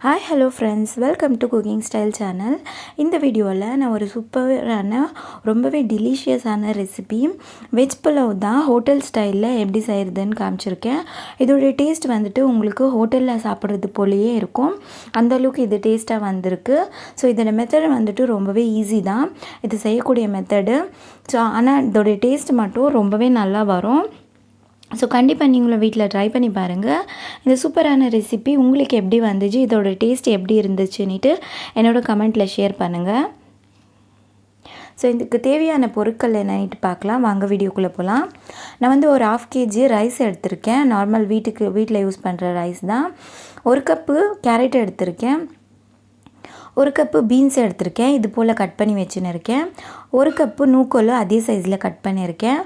Hi hello friends, welcome to cooking style channel. இந்த வீடியோவில் நான் ஒரு சூப்பரான ரொம்பவே டெலிஷியஸான ரெசிபி வெஜ் புலாவ் தான் ஹோட்டல் ஸ்டைலில் எப்படி செய்கிறதுன்னு காமிச்சிருக்கேன். இதோடைய டேஸ்ட் வந்துட்டு உங்களுக்கு ஹோட்டலில் சாப்பிட்றது போலேயே இருக்கும், அந்தளவுக்கு இது டேஸ்ட்டாக வந்திருக்கு. ஸோ இதோட மெத்தட் வந்துட்டு ரொம்பவே ஈஸி தான் இது செய்யக்கூடிய மெத்தடு. ஸோ ஆனால் இதோடைய டேஸ்ட் மட்டும் ரொம்பவே நல்லா வரும். ஸோ கண்டிப்பாக நீங்களும் வீட்டில் ட்ரை பண்ணி பாருங்கள். இந்த சூப்பரான ரெசிபி உங்களுக்கு எப்படி வந்துச்சு, இதோட டேஸ்ட் எப்படி இருந்துச்சுன்னுட்டு என்னோடய கமெண்ட்டில் ஷேர் பண்ணுங்கள். ஸோ இதுக்கு தேவையான பொருட்கள் என்னன்ட்டு பார்க்கலாம். வாங்க வீடியோக்குள்ளே போகலாம். நான் வந்து ஒரு 1/2 kg ரைஸ் எடுத்திருக்கேன். நார்மல் வீட்டில் யூஸ் பண்ணுற ரைஸ் தான். 1 கப்பு கேரட் எடுத்திருக்கேன். 1 கப்பு பீன்ஸ் எடுத்திருக்கேன், இது போல் கட் பண்ணி வச்சுன்னு இருக்கேன். 1 கப்பு நூக்கோல் அதே சைஸில் கட் பண்ணியிருக்கேன்.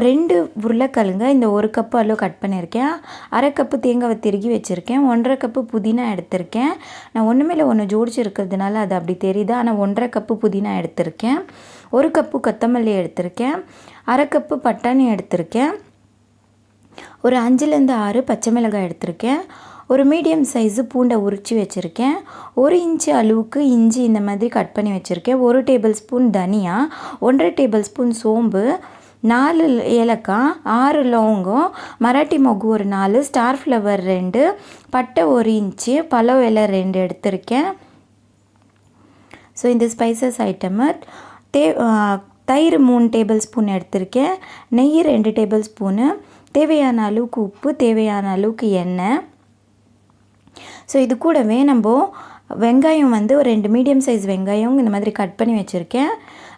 2 உருளைக்கிழங்கு இந்த 1 கப்பு அளவு கட் பண்ணியிருக்கேன். 1/2 கப்பு தேங்காவை திருகி வச்சுருக்கேன். 1/2 கப்பு புதினா எடுத்திருக்கேன். நான் ஒன்று மேலே ஒன்று ஜோடிச்சிருக்கிறதுனால அது அப்படி தெரியுது, ஆனால் 1/2 கப்பு புதினா எடுத்திருக்கேன். 1 கப்பு கொத்தமல்லி எடுத்திருக்கேன். 1/2 கப்பு பட்டாணி எடுத்திருக்கேன். ஒரு 5லேருந்து 6 பச்சை மிளகாய் எடுத்திருக்கேன். ஒரு மீடியம் சைஸு பூண்டை உரித்து வச்சுருக்கேன். 1 இன்ச்சு அளவுக்கு இஞ்சி இந்த மாதிரி கட் பண்ணி வச்சுருக்கேன். 1 டேபிள் ஸ்பூன் தனியா, 1/2 டேபிள் ஸ்பூன் சோம்பு, 4 ஏலக்காய், 6 லவங்கம், மராட்டி மொக்கு ஒரு 4, ஸ்டார் ஃப்ளவர் 2, பட்டை 1 இன்ச்சு, பலவ இலை 2 எடுத்திருக்கேன். ஸோ இந்த ஸ்பைசஸ் ஐட்டமு தயிர் 3 டேபிள் ஸ்பூன் எடுத்திருக்கேன். நெய் 2 டேபிள் ஸ்பூனு, தேவையான அளவுக்கு உப்பு, தேவையான அளவுக்கு எண்ணெய். ஸோ இது கூடவே நம்ம வெங்காயம் வந்து ஒரு 2 மீடியம் சைஸ் வெங்காயம் இந்த மாதிரி கட் பண்ணி வச்சுருக்கேன்.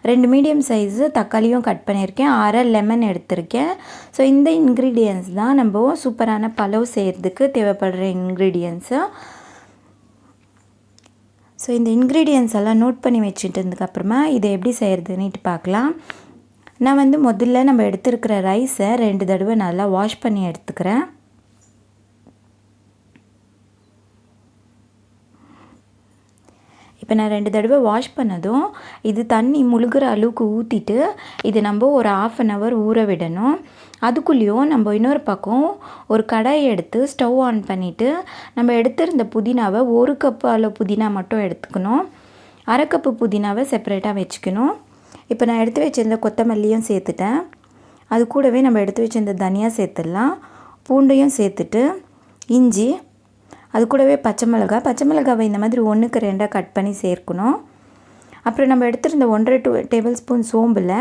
2 மீடியம் சைஸு தக்காளியும் கட் பண்ணியிருக்கேன். 1/2 லெமன் எடுத்திருக்கேன். ஸோ இந்த இன்க்ரீடியன்ஸ் தான் நம்ம சூப்பரான பலவ் செய்கிறதுக்கு தேவைப்படுற இன்க்ரீடியன்ஸு. ஸோ இந்த இன்க்ரீடியன்ஸ் எல்லாம் நோட் பண்ணி வச்சுட்டதுக்கப்புறமா இதை எப்படி செய்கிறதுன்னுட்டு பார்க்கலாம். நான் வந்து முதல்ல நம்ம எடுத்துருக்கிற ரைஸை 2 தடவை நல்லா வாஷ் பண்ணி எடுத்துக்கிறேன். இப்போ நான் 2 தடவை வாஷ் பண்ணதும் இது தண்ணி முழுகிற அளவுக்கு ஊற்றிட்டு இது நம்ம ஒரு 1/2 hour ஊற விடணும். அதுக்குள்ளேயும் நம்ம இன்னொரு பக்கம் ஒரு கடாயை எடுத்து ஸ்டவ் ஆன் பண்ணிவிட்டு நம்ம எடுத்திருந்த புதினாவை 1 கப்பு அளவு புதினா மட்டும் எடுத்துக்கணும். 1/2 கப்பு புதினாவை செப்பரேட்டாக வச்சுக்கணும். இப்போ நான் எடுத்து வச்சிருந்த கொத்தமல்லியும் சேர்த்துட்டேன். அது கூடவே நம்ம எடுத்து வச்சிருந்த தனியா சேர்த்துடலாம். பூண்டையும் சேர்த்துட்டு இஞ்சி, அது கூடவே பச்சை மிளகாவை இந்த மாதிரி 1க்கு 2 கட் பண்ணி சேர்க்கணும். அப்புறம் நம்ம எடுத்துருந்த 1/2 டேபிள் ஸ்பூன் சோம்பில்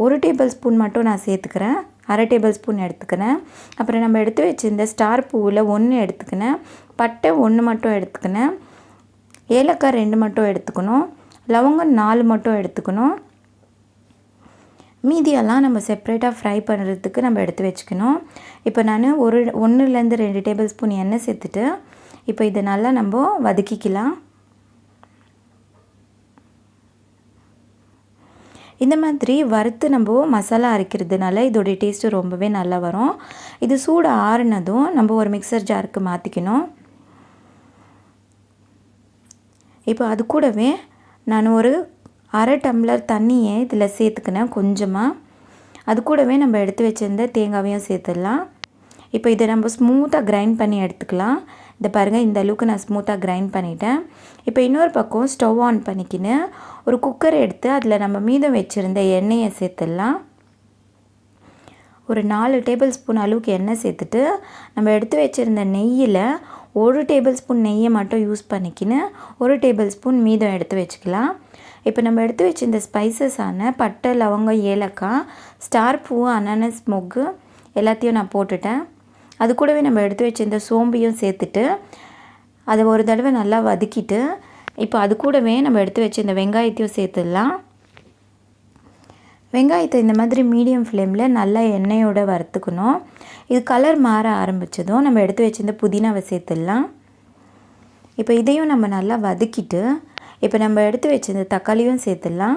1 டேபிள் ஸ்பூன் மட்டும் நான் சேர்த்துக்கிறேன். 1/2 டேபிள் ஸ்பூன் எடுத்துக்கிறேன். அப்புறம் நம்ம எடுத்து வச்சுருந்த ஸ்டார் பூவில் 1 எடுத்துக்கினேன். பட்டை 1 மட்டும் எடுத்துக்கினேன். ஏலக்காய் 2 மட்டும் எடுத்துக்கணும். லவங்கம் 4 மட்டும் எடுத்துக்கணும். மீதியெல்லாம் நம்ம செப்ரேட்டாக ஃப்ரை பண்ணுறதுக்கு நம்ம எடுத்து வச்சுக்கணும். இப்போ நான் 1லேருந்து 2 டேபிள் ஸ்பூன் எண்ணெய் சேர்த்துட்டு இப்போ இதை நல்லா நம்ம வதக்கிக்கலாம். இந்த மாதிரி வறுத்து நம்ம மசாலா அரைக்கிறதுனால இதோடைய டேஸ்ட்டு ரொம்பவே நல்லா வரும். இது சூடு ஆறுனதும் நம்ம ஒரு மிக்சர் ஜாருக்கு மாற்றிக்கணும். இப்போ அது கூடவே நான் ஒரு 1/2 டம்ளர் தண்ணியை இதில் சேர்த்துக்கினேன் கொஞ்சமாக. அது கூடவே நம்ம எடுத்து வச்சிருந்த தேங்காவையும் சேர்த்துடலாம். இப்போ இதை நம்ம ஸ்மூத்தாக கிரைண்ட் பண்ணி எடுத்துக்கலாம். இதை பாருங்கள், இந்த அளவுக்கு நான் ஸ்மூத்தாக கிரைண்ட் பண்ணிட்டேன். இப்போ இன்னொரு பக்கம் ஸ்டவ் ஆன் பண்ணிக்கின்னு ஒரு குக்கர் எடுத்து அதில் நம்ம மீதம் வச்சுருந்த எண்ணெயை சேர்த்துடலாம். ஒரு 4 டேபிள் ஸ்பூன் அளவுக்கு எண்ணெய் சேர்த்துட்டு நம்ம எடுத்து வச்சுருந்த நெய்யில் 1 டேபிள் ஸ்பூன் நெய்யை மட்டும் யூஸ் பண்ணிக்கின்னு 1 டேபிள் ஸ்பூன் மீதம் எடுத்து வச்சுக்கலாம். இப்போ நம்ம எடுத்து வச்சுருந்த ஸ்பைசஸான பட்டை, லவங்கம், ஏலக்காய், ஸ்டார் பூ, அனானஸ் மொக்கு எல்லாத்தையும் நான் போட்டுட்டேன். அது கூடவே நம்ம எடுத்து வச்சுருந்த சோம்பையும் சேர்த்துட்டு அதை ஒரு தடவை நல்லா வதக்கிட்டு இப்போ அது கூடவே நம்ம எடுத்து வச்சுருந்த வெங்காயத்தையும் சேர்த்துடலாம். வெங்காயத்தை இந்த மாதிரி மீடியம் ஃப்ளேமில் நல்லா எண்ணெயோடு வறுத்துக்கணும். இது கலர் மாற ஆரம்பித்ததும் நம்ம எடுத்து வச்சுருந்த புதினாவை சேர்த்துடலாம். இப்போ இதையும் நம்ம நல்லா வதக்கிட்டு இப்போ நம்ம எடுத்து வச்சிருந்த தக்காளியும் சேர்த்துடலாம்.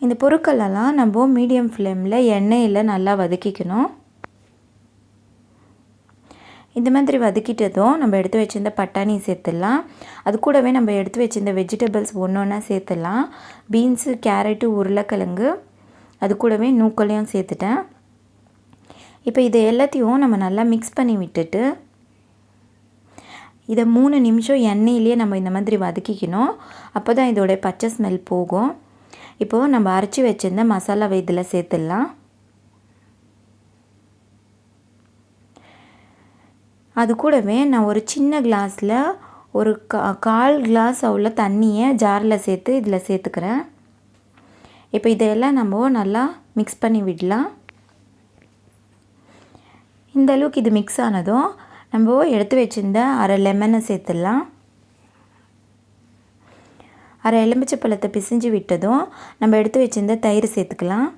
இந்த பொருட்களெல்லாம் நம்ம மீடியம் ஃப்ளேமில் எண்ணெயில் நல்லா வதக்கிக்கணும். இந்த மாதிரி வதக்கிட்டதும் நம்ம எடுத்து வச்சுருந்த பட்டாணி சேர்த்துடலாம். அது கூடவே நம்ம எடுத்து வச்சுருந்த வெஜிடபிள்ஸ் ஒன்றா சேர்த்துடலாம். பீன்ஸு, கேரட்டு, உருளைக்கிழங்கு, அது கூடவே நூக்கோலையும் சேர்த்துட்டேன். இப்போ இது எல்லாத்தையும் நம்ம நல்லா மிக்ஸ் பண்ணி விட்டுட்டு இதை 3 நிமிஷம் எண்ணெயிலேயே நம்ம இந்த மாதிரி வதக்கிக்கணும். அப்போ தான் இதோட பச்சை ஸ்மெல் போகும். இப்போது நம்ம அரைச்சி வச்சுருந்த மசாலாவை இதில் சேர்த்துடலாம். அது கூடவே நான் ஒரு சின்ன கிளாஸில் ஒரு 1/4 கிளாஸ் அவ்வளோ தண்ணியை ஜாரில் சேர்த்து இதில் சேர்த்துக்கிறேன். இப்போ இதையெல்லாம் நம்ம நல்லா மிக்ஸ் பண்ணி விடலாம். இந்த அளவுக்கு இது மிக்ஸ் ஆனதும் நம்ம எடுத்து வச்சுருந்த அரை லெமனை சேர்த்துடலாம். அரை எலுமிச்சை பழத்தை பிசைஞ்சு விட்டதும் நம்ம எடுத்து வச்சுருந்த தயிர் சேர்த்துக்கலாம்.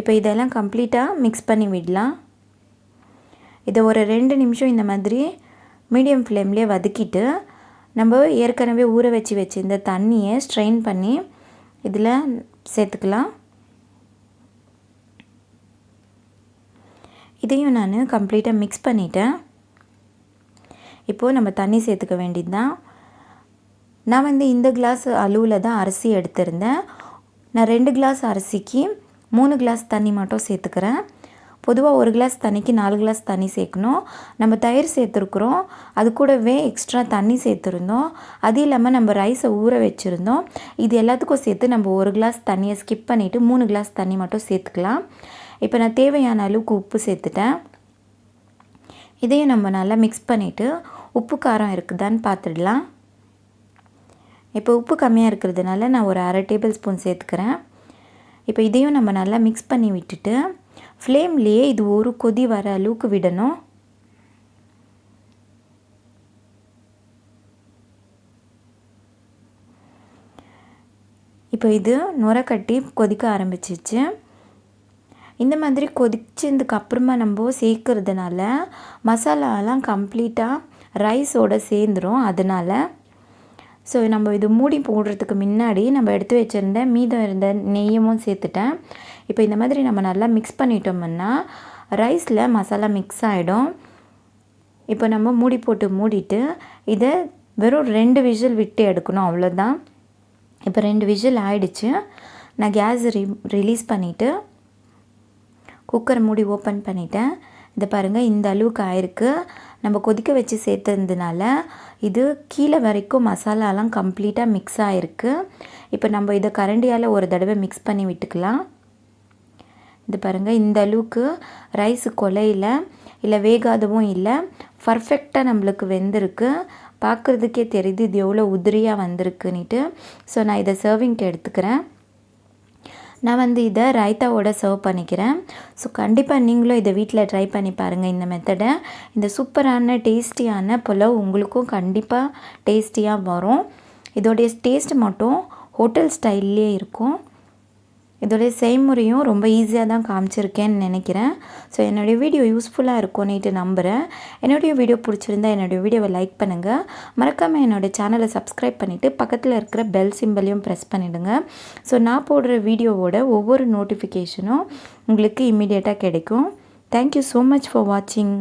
இப்போ இதெல்லாம் கம்ப்ளீட்டாக மிக்ஸ் பண்ணி விடலாம். இதை ஒரு 2 நிமிஷம் இந்த மாதிரி மீடியம் ஃப்ளேம்லேயே வதக்கிட்டு நம்ம ஏற்கனவே ஊற வச்சுருந்த தண்ணியை ஸ்ட்ரெயின் பண்ணி இதில் சேர்த்துக்கலாம். இதையும் நான் கம்ப்ளீட்டாக மிக்ஸ் பண்ணிட்டேன். இப்போது நம்ம தண்ணி சேர்த்துக்க வேண்டியது தான். நான் இந்த கிளாஸ் அளவில் தான் அரிசி எடுத்திருந்தேன். நான் 2 கிளாஸ் அரிசிக்கு 3 கிளாஸ் தண்ணி மட்டும் சேர்த்துக்கிறேன். பொதுவாக 1 கிளாஸ் தண்ணிக்கு 4 கிளாஸ் தண்ணி சேர்க்கணும். நம்ம தயிர் சேர்த்துருக்குறோம், அது கூடவே எக்ஸ்ட்ரா தண்ணி சேர்த்துருந்தோம். அது இல்லாமல் நம்ம ரைஸை ஊற வச்சுருந்தோம். இது எல்லாத்துக்கும் சேர்த்து நம்ம 1 கிளாஸ் தண்ணியை ஸ்கிப் பண்ணிவிட்டு 3 கிளாஸ் தண்ணி மட்டும் சேர்த்துக்கலாம். இப்போ நான் தேவையான அளவுக்கு உப்பு சேர்த்துட்டேன். இதையும் நம்ம நல்லா மிக்ஸ் பண்ணிவிட்டு உப்பு காரம் இருக்குதான்னு பார்த்துடலாம். இப்போ உப்பு கம்மியாக இருக்கிறதுனால நான் ஒரு 1/2 டேபிள் ஸ்பூன் சேர்த்துக்கிறேன். இப்போ இதையும் நம்ம நல்லா மிக்ஸ் பண்ணி விட்டுட்டு ஃப்ளேம்லேயே இது ஒரு கொதி வர அளவுக்கு விடணும். இப்போ இது நுரை கட்டி கொதிக்க ஆரம்பிச்சிச்சு. இந்த மாதிரி கொதிச்சதுக்கு அப்புறமா நம்ம சேர்க்கறதுனால மசாலாலாம் கம்ப்ளீட்டாக ரைஸோடு சேர்ந்துடும். அதனால் நம்ம இது மூடி போடுறதுக்கு முன்னாடி நம்ம எடுத்து வச்சுருந்த மீதம் இருந்த நெய்யமும் சேர்த்துட்டேன். இப்போ இந்த மாதிரி நம்ம நல்லா மிக்ஸ் பண்ணிட்டோம்னா ரைஸில் மசாலா மிக்ஸ் ஆகிடும். இப்போ நம்ம மூடிட்டு இதை வெறும் 2 விசில் விட்டு எடுக்கணும், அவ்வளோதான். இப்போ 2 விசில் ஆகிடுச்சு. நான் கேஸ் ரிலீஸ் பண்ணிவிட்டு குக்கரை மூடி ஓப்பன் பண்ணிட்டேன். இதை பாருங்கள், இந்த அளவுக்கு ஆயிருக்கு. நம்ம கொதிக்க வச்சு சேர்த்ததுனால இது கீழே வரைக்கும் மசாலாலாம் கம்ப்ளீட்டாக மிக்ஸ் ஆகிருக்கு. இப்போ நம்ம இதை கரண்டியால் ஒரு தடவை மிக்ஸ் பண்ணி விட்டுக்கலாம். இது பாருங்கள், இந்த அளவுக்கு ரைஸு கொலையில் இல்லை வேகாதவும் இல்லை, பர்ஃபெக்டாக நம்மளுக்கு வெந்திருக்கு. பார்க்குறதுக்கே தெரியுது இது எவ்வளோ உதிரியாக வந்திருக்குன்னுட்டு. நான் இதை சர்விங்க்கு எடுத்துக்கிறேன். நான் இதை ரைத்தாவோட சர்வ் பண்ணிக்கிறேன். கண்டிப்பாக நீங்களும் இதை வீட்டில் ட்ரை பண்ணி பாருங்கள் இந்த மெத்தடை. இந்த சூப்பரான டேஸ்டியான புலாவ் உங்களுக்கும் கண்டிப்பாக டேஸ்டியாக வரும். இதோடைய டேஸ்ட் மட்டும் ஹோட்டல் ஸ்டைல்லே இருக்கும். இதோடைய செய்முறையும் ரொம்ப ஈஸியாக தான் காமிச்சிருக்கேன்னு நினைக்கிறேன். என்னுடைய வீடியோ யூஸ்ஃபுல்லாக இருக்கும்னுட்டு நம்புகிறேன். என்னுடைய வீடியோ பிடிச்சிருந்தா என்னுடைய வீடியோவை லைக் பண்ணுங்கள். மறக்காமல் என்னோடய சேனலை சப்ஸ்கிரைப் பண்ணிவிட்டு பக்கத்தில் இருக்கிற பெல் சிம்பலையும் ப்ரெஸ் பண்ணிவிடுங்க. நான் போடுற வீடியோவோட ஒவ்வொரு நோட்டிஃபிகேஷனும் உங்களுக்கு இம்மிடியேட்டாக கிடைக்கும். தேங்க்யூ ஸோ மச் ஃபார் வாட்சிங்.